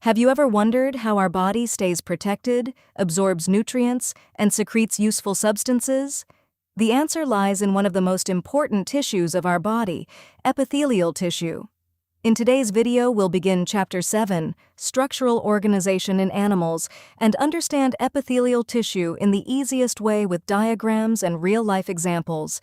Have you ever wondered how our body stays protected, absorbs nutrients, and secretes useful substances? The answer lies in one of the most important tissues of our body, epithelial tissue. In today's video, we'll begin Chapter 7, Structural Organization in Animals, and understand epithelial tissue in the easiest way with diagrams and real-life examples.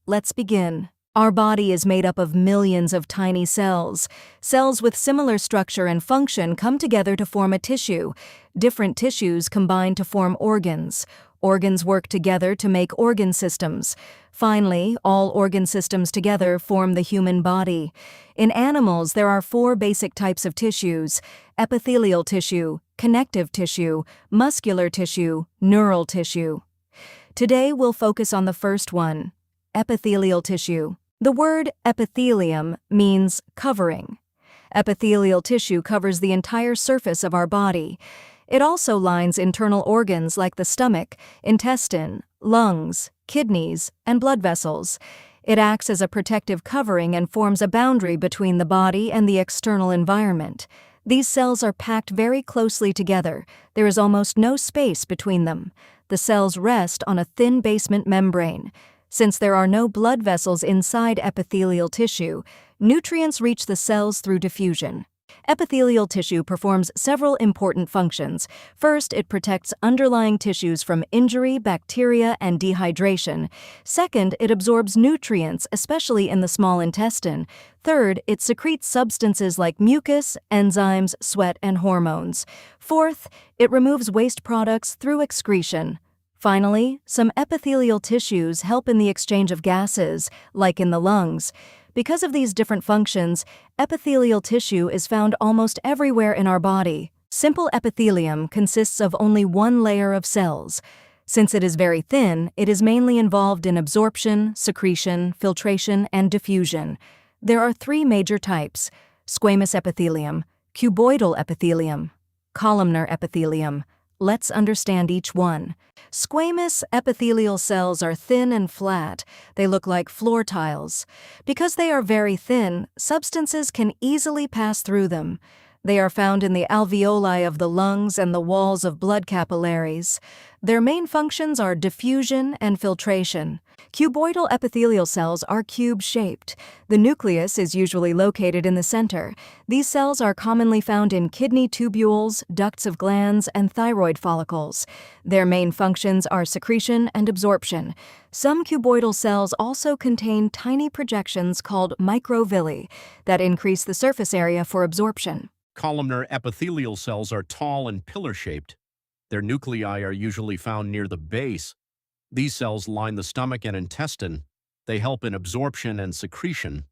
Let's begin. Our body is made up of millions of tiny cells. Cells with similar structure and function come together to form a tissue. Different tissues combine to form organs. Organs work together to make organ systems. Finally, all organ systems together form the human body. In animals, there are 4 basic types of tissues: epithelial tissue, connective tissue, muscular tissue, neural tissue. Today, we'll focus on the first one, epithelial tissue. The word epithelium means covering. Epithelial tissue covers the entire surface of our body. It also lines internal organs like the stomach, intestine, lungs, kidneys, and blood vessels. It acts as a protective covering and forms a boundary between the body and the external environment. These cells are packed very closely together. There is almost no space between them. The cells rest on a thin basement membrane. Since there are no blood vessels inside epithelial tissue, nutrients reach the cells through diffusion. Epithelial tissue performs several important functions. First, it protects underlying tissues from injury, bacteria, and dehydration. Second, it absorbs nutrients, especially in the small intestine. Third, it secretes substances like mucus, enzymes, sweat, and hormones. Fourth, it removes waste products through excretion. Finally, some epithelial tissues help in the exchange of gases, like in the lungs. Because of these different functions, epithelial tissue is found almost everywhere in our body. Simple epithelium consists of only one layer of cells. Since it is very thin, it is mainly involved in absorption, secretion, filtration, and diffusion. There are 3 major types: squamous epithelium, cuboidal epithelium, columnar epithelium. Let's understand each one. Squamous epithelial cells are thin and flat. They look like floor tiles. Because they are very thin, substances can easily pass through them. They are found in the alveoli of the lungs and the walls of blood capillaries. Their main functions are diffusion and filtration. Cuboidal epithelial cells are cube-shaped. The nucleus is usually located in the center. These cells are commonly found in kidney tubules, ducts of glands, and thyroid follicles. Their main functions are secretion and absorption. Some cuboidal cells also contain tiny projections called microvilli that increase the surface area for absorption. Columnar epithelial cells are tall and pillar-shaped. Their nuclei are usually found near the base. These cells line the stomach and intestine. They help in absorption and secretion.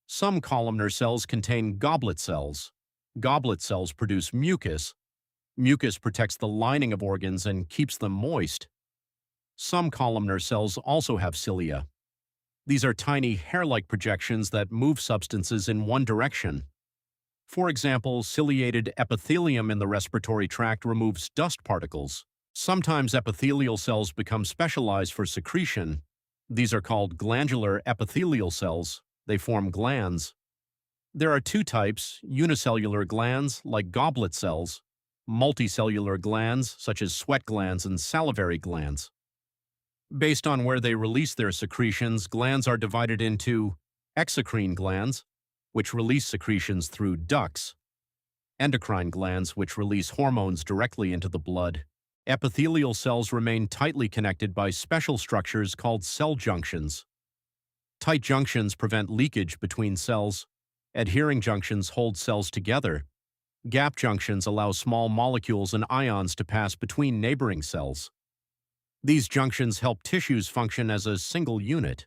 Some columnar cells contain goblet cells. Goblet cells produce mucus. Mucus protects the lining of organs and keeps them moist. Some columnar cells also have cilia. These are tiny hair-like projections that move substances in one direction. For example, ciliated epithelium in the respiratory tract removes dust particles. Sometimes epithelial cells become specialized for secretion. These are called glandular epithelial cells. They form glands. There are 2 types: unicellular glands, like goblet cells, multicellular glands, such as sweat glands and salivary glands. Based on where they release their secretions, glands are divided into exocrine glands, which release secretions through ducts, endocrine glands, which release hormones directly into the blood. Epithelial cells remain tightly connected by special structures called cell junctions. Tight junctions prevent leakage between cells. Adhering junctions hold cells together. Gap junctions allow small molecules and ions to pass between neighboring cells. These junctions help tissues function as a single unit.